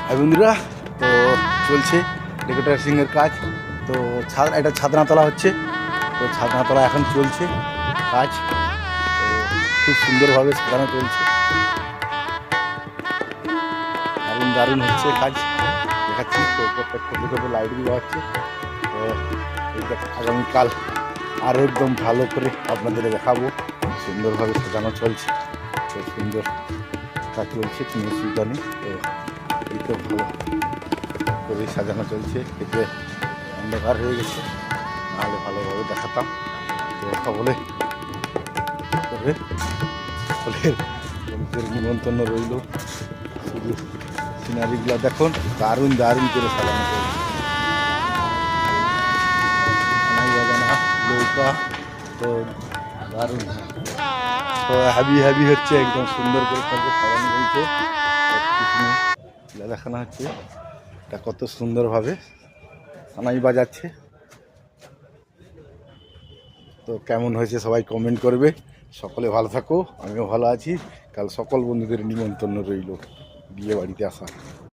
হ্যাঁ বন্ধুরা, তো চলছে ডেকোরেশনের কাজ। তো এটা ছাদনাতলা হচ্ছে, তো ছাদনাতলা এখন চলছে কাজ। তো খুব সুন্দরভাবে সাজানো চলছে, দারুণ দারুণ হচ্ছে কাজ। দেখাচ্ছি তো প্রত্যেক ছোটো ছোটো লাইটগুলো হচ্ছে। তো এইটা আগামীকাল আরও একদম ভালো করে আপনাদের দেখাবো। সুন্দরভাবে সাজানো চলছে, তো সুন্দর কাজ চলছে, কোনো অসুবিধা নেই। তো এই তো ভালো করে সাজানো চলছে, এতে অন্ধকার হয়ে গেছে, নাহলে ভালোভাবে দেখাতাম। তো সকলে সকলের নিমন্ত্রণ রইল। শুধু সিনারিগুলো দেখুন, দারুণ দারুণ করে সাজানো চলছে। নৌকা তো দারুণ, তো হ্যাভি হচ্ছে, একদম সুন্দর করে সবকে সাজানো চলছে। দেখানো হচ্ছে এটা কত সুন্দরভাবে সানাই বাজাচ্ছে। তো কেমন হয়েছে সবাই কমেন্ট করবে। সকলে ভালো থাকো, আমিও ভালো আছি। কাল সকল বন্ধুদের নিমন্ত্রণ রইল বিয়ে বাড়িতে আসা।